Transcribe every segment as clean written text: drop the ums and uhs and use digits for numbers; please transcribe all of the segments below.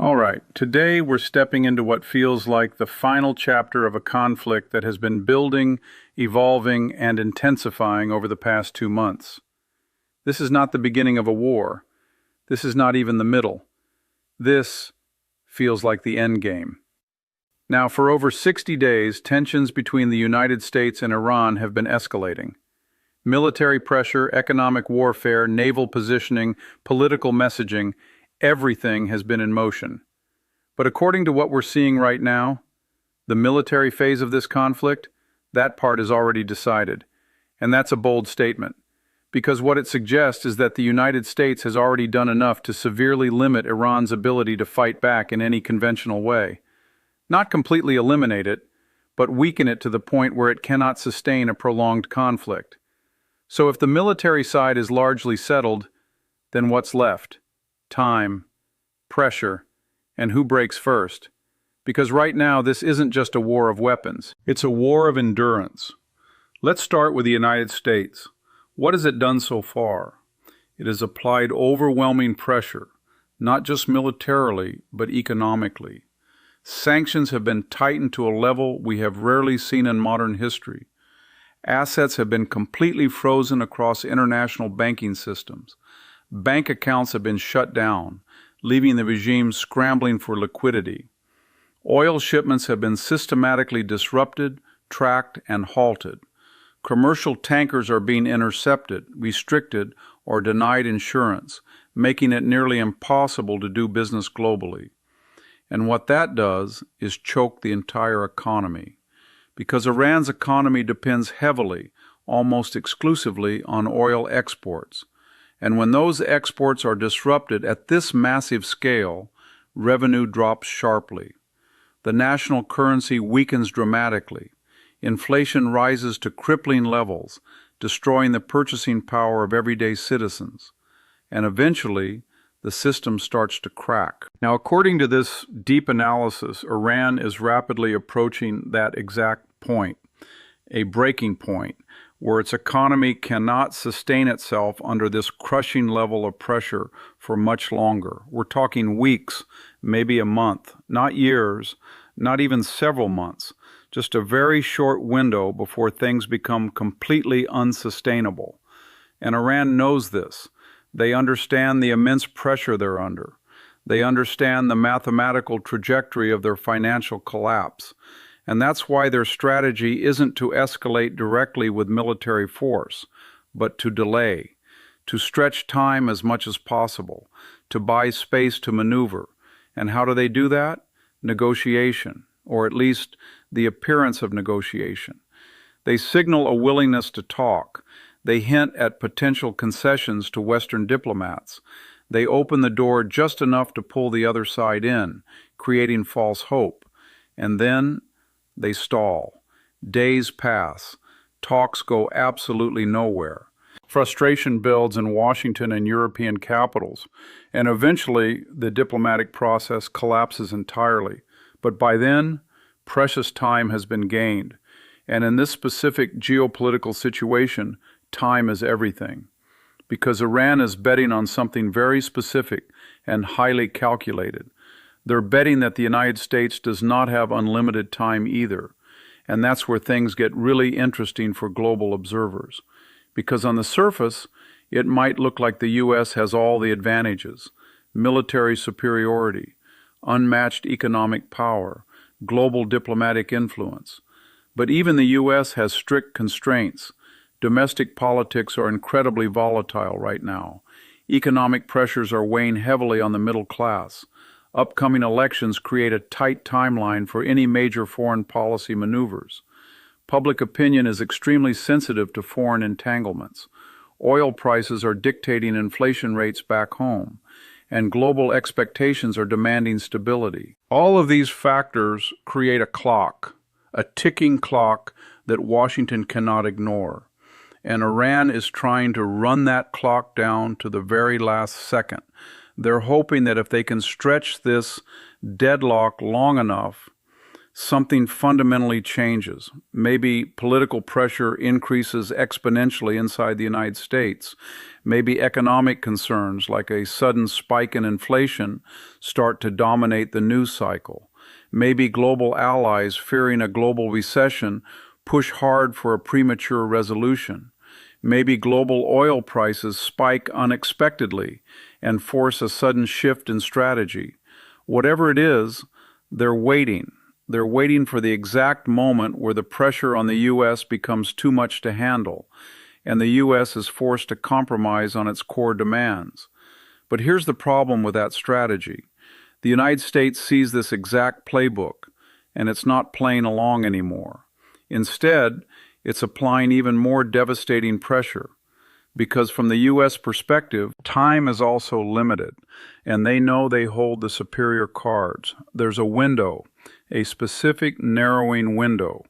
All right, today we're stepping into what feels like the final chapter of a conflict that has been building, evolving, and intensifying over the past 2 months. This is not the beginning of a war. This is not even the middle. This feels like the endgame. Now, for over 60 days, tensions between the United States and Iran have been escalating. Military pressure, economic warfare, naval positioning, political messaging, everything has been in motion. But according to what we're seeing right now, the military phase of this conflict, that part is already decided. And that's a bold statement, because what it suggests is that the United States has already done enough to severely limit Iran's ability to fight back in any conventional way. Not completely eliminate it, but weaken it to the point where it cannot sustain a prolonged conflict. So if the military side is largely settled, then what's left? Time, pressure, and who breaks first? Because right now this isn't just a war of weapons, it's a war of endurance. Let's start with the United States. What has it done so far? It has applied overwhelming pressure, not just militarily, but economically. Sanctions have been tightened to a level we have rarely seen in modern history. Assets have been completely frozen across international banking systems. Bank accounts have been shut down, leaving the regime scrambling for liquidity. Oil shipments have been systematically disrupted, tracked, and halted. Commercial tankers are being intercepted, restricted, or denied insurance, making it nearly impossible to do business globally. And what that does is choke the entire economy, because Iran's economy depends heavily, almost exclusively, on oil exports. And when those exports are disrupted at this massive scale, revenue drops sharply. The national currency weakens dramatically. Inflation rises to crippling levels, destroying the purchasing power of everyday citizens. And eventually, the system starts to crack. Now, according to this deep analysis, Iran is rapidly approaching that exact point, a breaking point, where its economy cannot sustain itself under this crushing level of pressure for much longer. We're talking weeks, maybe a month, not years, not even several months, just a very short window before things become completely unsustainable. And Iran knows this. They understand the immense pressure they're under. They understand the mathematical trajectory of their financial collapse. And that's why their strategy isn't to escalate directly with military force, but to delay, to stretch time as much as possible, to buy space to maneuver. And how do they do that? Negotiation, or at least the appearance of negotiation. They signal a willingness to talk. They hint at potential concessions to Western diplomats. They open the door just enough to pull the other side in, creating false hope. And then they stall. Days pass. Talks go absolutely nowhere. Frustration builds in Washington and European capitals, and eventually the diplomatic process collapses entirely. But by then, precious time has been gained. And in this specific geopolitical situation, time is everything. Because Iran is betting on something very specific and highly calculated. They're betting that the United States does not have unlimited time either. And that's where things get really interesting for global observers. Because on the surface, it might look like the U.S. has all the advantages: military superiority, unmatched economic power, global diplomatic influence. But even the U.S. has strict constraints. Domestic politics are incredibly volatile right now. Economic pressures are weighing heavily on the middle class. Upcoming elections create a tight timeline for any major foreign policy maneuvers. Public opinion is extremely sensitive to foreign entanglements. Oil prices are dictating inflation rates back home, and global expectations are demanding stability. All of these factors create a clock, a ticking clock that Washington cannot ignore. And Iran is trying to run that clock down to the very last second. They're hoping that if they can stretch this deadlock long enough, something fundamentally changes. Maybe political pressure increases exponentially inside the United States. Maybe economic concerns like a sudden spike in inflation start to dominate the news cycle. Maybe global allies fearing a global recession push hard for a premature resolution. Maybe global oil prices spike unexpectedly and force a sudden shift in strategy. Whatever it is, they're waiting. They're waiting for the exact moment where the pressure on the U.S. becomes too much to handle, and the U.S. is forced to compromise on its core demands. But here's the problem with that strategy. The United States sees this exact playbook, and it's not playing along anymore. Instead, it's applying even more devastating pressure, because from the U.S. perspective, time is also limited, and they know they hold the superior cards. There's a window, a specific narrowing window,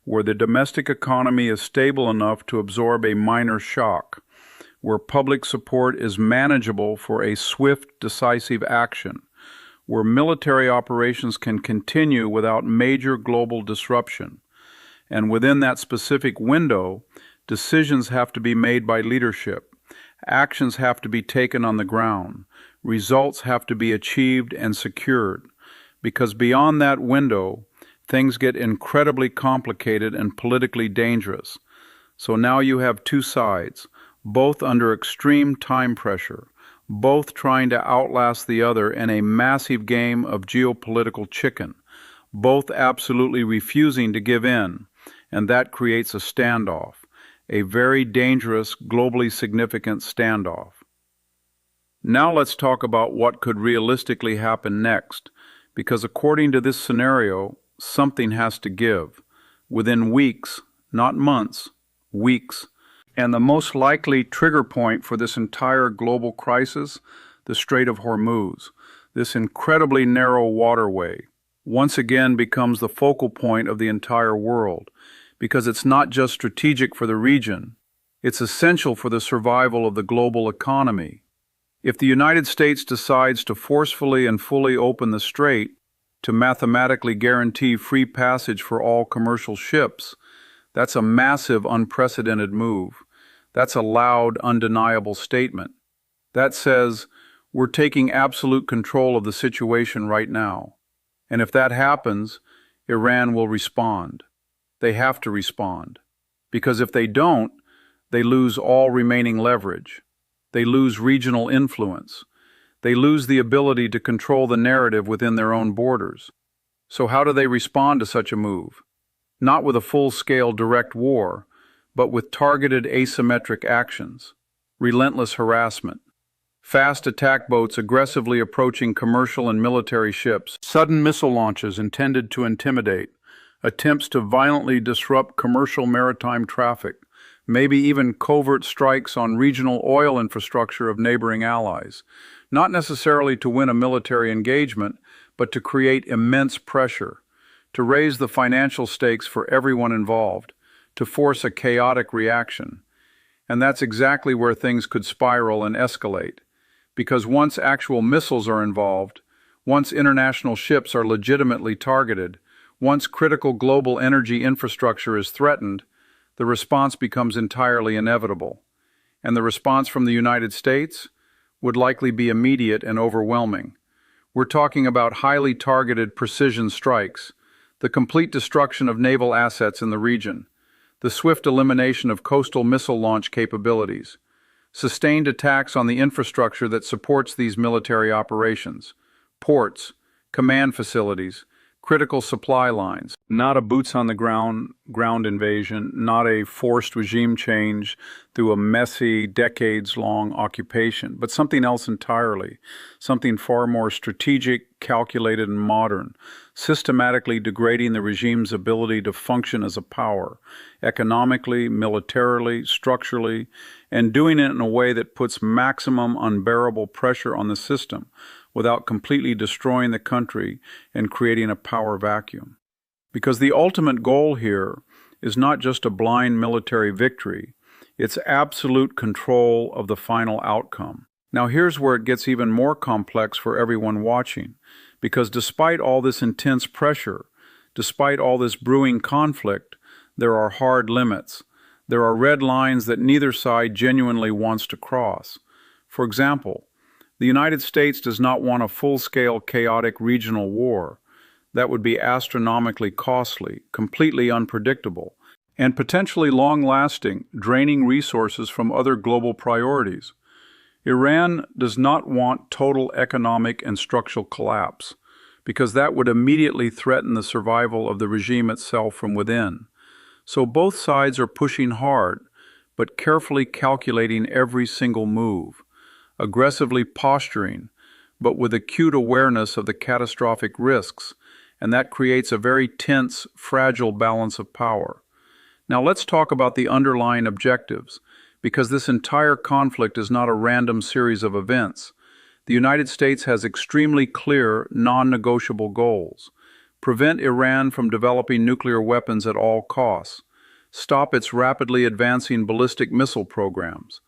where the domestic economy is stable enough to absorb a minor shock, where public support is manageable for a swift, decisive action, where military operations can continue without major global disruption. And within that specific window, decisions have to be made by leadership. Actions have to be taken on the ground. Results have to be achieved and secured. Because beyond that window, things get incredibly complicated and politically dangerous. So now you have two sides, both under extreme time pressure, both trying to outlast the other in a massive game of geopolitical chicken, both absolutely refusing to give in, and that creates a standoff, a very dangerous, globally significant standoff. Now let's talk about what could realistically happen next, because according to this scenario, something has to give. Within weeks, not months, weeks. And the most likely trigger point for this entire global crisis, the Strait of Hormuz, this incredibly narrow waterway, once again becomes the focal point of the entire world, because it's not just strategic for the region, it's essential for the survival of the global economy. If the United States decides to forcefully and fully open the strait, to mathematically guarantee free passage for all commercial ships, that's a massive, unprecedented move. That's a loud, undeniable statement. That says, we're taking absolute control of the situation right now. And if that happens, Iran will respond. They have to respond. Because if they don't, they lose all remaining leverage. They lose regional influence. They lose the ability to control the narrative within their own borders. So how do they respond to such a move? Not with a full-scale direct war, but with targeted asymmetric actions, relentless harassment, fast attack boats aggressively approaching commercial and military ships, sudden missile launches intended to intimidate, attempts to violently disrupt commercial maritime traffic, maybe even covert strikes on regional oil infrastructure of neighboring allies, not necessarily to win a military engagement, but to create immense pressure, to raise the financial stakes for everyone involved, to force a chaotic reaction. And that's exactly where things could spiral and escalate, because once actual missiles are involved, once international ships are legitimately targeted, once critical global energy infrastructure is threatened, the response becomes entirely inevitable. And the response from the United States would likely be immediate and overwhelming. We're talking about highly targeted precision strikes, the complete destruction of naval assets in the region, the swift elimination of coastal missile launch capabilities, sustained attacks on the infrastructure that supports these military operations, ports, command facilities, critical supply lines. Not a boots-on-the-ground invasion, not a forced regime change through a messy, decades-long occupation, but something else entirely, something far more strategic, calculated, and modern, systematically degrading the regime's ability to function as a power, economically, militarily, structurally, and doing it in a way that puts maximum unbearable pressure on the system, without completely destroying the country and creating a power vacuum. Because the ultimate goal here is not just a blind military victory, it's absolute control of the final outcome. Now here's where it gets even more complex for everyone watching, because despite all this intense pressure, Despite all this brewing conflict, there are hard limits. There are red lines that neither side genuinely wants to cross. For example, the United States does not want a full-scale chaotic regional war. That would be astronomically costly, completely unpredictable, and potentially long-lasting, draining resources from other global priorities. Iran does not want total economic and structural collapse, because that would immediately threaten the survival of the regime itself from within. So both sides are pushing hard, but carefully calculating every single move, aggressively posturing, but with acute awareness of the catastrophic risks, and that creates a very tense, fragile balance of power. Now let's talk about the underlying objectives, because this entire conflict is not a random series of events. The United States has extremely clear, non-negotiable goals. Prevent Iran from developing nuclear weapons at all costs. Stop its rapidly advancing ballistic missile programs.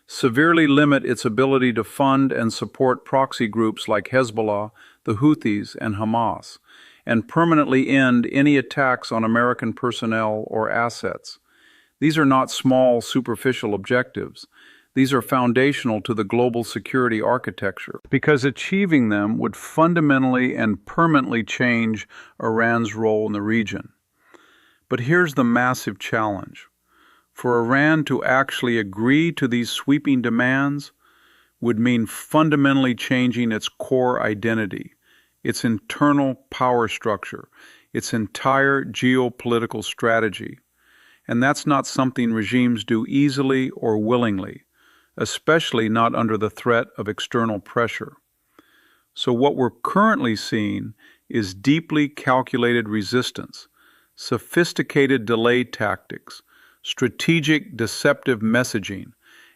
Severely limit its ability to fund and support proxy groups like Hezbollah, the Houthis, and Hamas, and permanently end any attacks on American personnel or assets. These are not small, superficial objectives. These are foundational to the global security architecture, because achieving them would fundamentally and permanently change Iran's role in the region. But here's the massive challenge. For Iran to actually agree to these sweeping demands would mean fundamentally changing its core identity, its internal power structure, its entire geopolitical strategy. And that's not something regimes do easily or willingly, especially not under the threat of external pressure. So what we're currently seeing is deeply calculated resistance, sophisticated delay tactics, strategic deceptive messaging,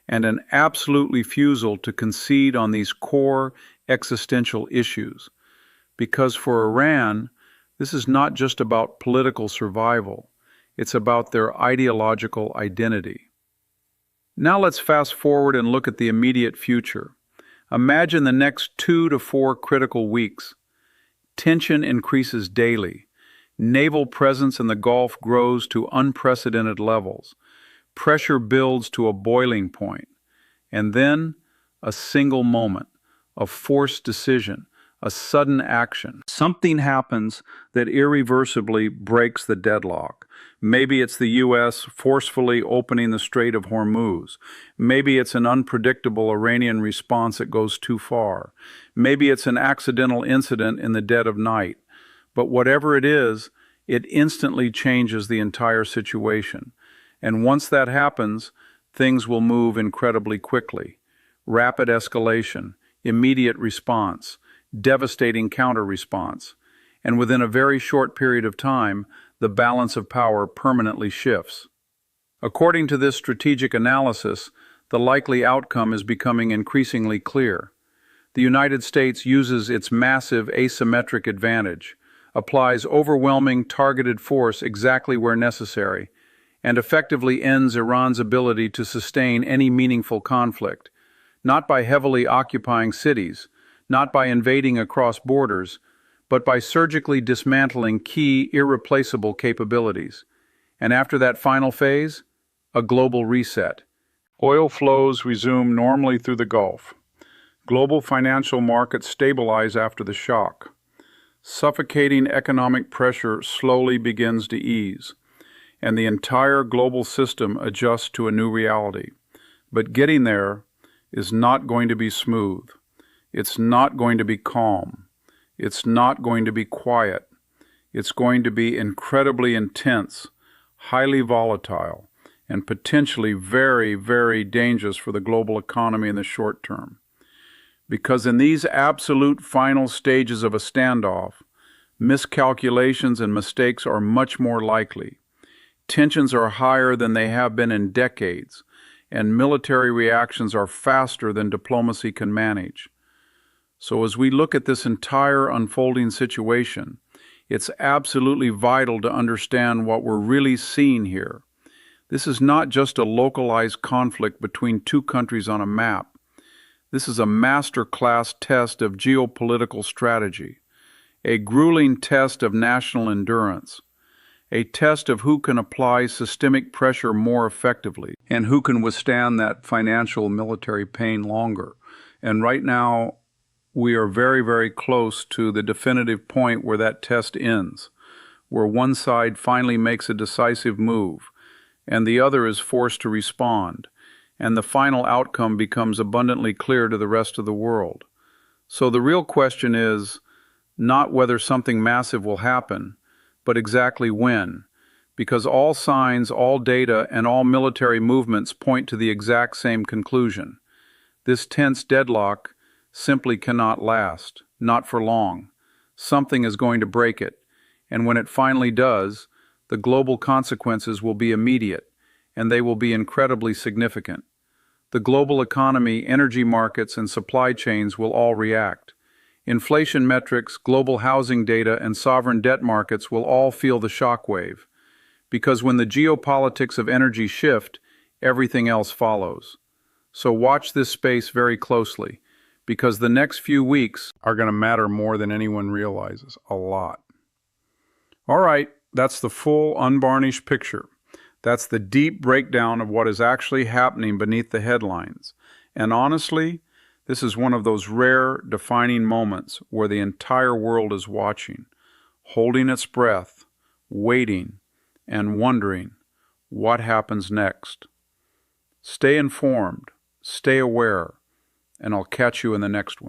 and an absolute refusal to concede on these core existential issues. Because for Iran, this is not just about political survival, it's about their ideological identity. Now let's fast forward and look at the immediate future. Imagine the next 2 to 4 critical weeks. Tension increases daily. Naval presence in the Gulf grows to unprecedented levels. Pressure builds to a boiling point. And then, a single moment, a forced decision, a sudden action. Something happens that irreversibly breaks the deadlock. Maybe it's the U.S. forcefully opening the Strait of Hormuz. Maybe it's an unpredictable Iranian response that goes too far. Maybe it's an accidental incident in the dead of night. But whatever it is, it instantly changes the entire situation. And once that happens, things will move incredibly quickly. Rapid escalation, immediate response, devastating counter-response. And within a very short period of time, the balance of power permanently shifts. According to this strategic analysis, the likely outcome is becoming increasingly clear. The United States uses its massive asymmetric advantage, applies overwhelming targeted force exactly where necessary, and effectively ends Iran's ability to sustain any meaningful conflict, not by heavily occupying cities, not by invading across borders, but by surgically dismantling key, irreplaceable capabilities. And after that final phase, a global reset. Oil flows resume normally through the Gulf. Global financial markets stabilize after the shock. Suffocating economic pressure slowly begins to ease, and the entire global system adjusts to a new reality. But getting there is not going to be smooth. It's not going to be calm. It's not going to be quiet. It's going to be incredibly intense, highly volatile, and potentially very, very dangerous for the global economy in the short term. Because in these absolute final stages of a standoff, miscalculations and mistakes are much more likely. Tensions are higher than they have been in decades, and military reactions are faster than diplomacy can manage. So as we look at this entire unfolding situation, it's absolutely vital to understand what we're really seeing here. This is not just a localized conflict between two countries on a map. This is a master-class test of geopolitical strategy. a grueling test of national endurance, a test of who can apply systemic pressure more effectively and who can withstand that financial military pain longer. And right now, we are very, very close to the definitive point where that test ends, where one side finally makes a decisive move, and the other is forced to respond, and the final outcome becomes abundantly clear to the rest of the world. So the real question is not whether something massive will happen, but exactly when, because all signs, all data, and all military movements point to the exact same conclusion. This tense deadlock simply cannot last, not for long. Something is going to break it, and when it finally does, the global consequences will be immediate, and they will be incredibly significant. The global economy, energy markets, and supply chains will all react. Inflation metrics, global housing data, and sovereign debt markets will all feel the shockwave, because when the geopolitics of energy shift, everything else follows. So watch this space very closely, because the next few weeks are going to matter more than anyone realizes, a lot. All right, that's the full, unvarnished picture. That's the deep breakdown of what is actually happening beneath the headlines. And honestly, this is one of those rare, defining moments where the entire world is watching, holding its breath, waiting, and wondering what happens next. Stay informed, stay aware, and I'll catch you in the next one.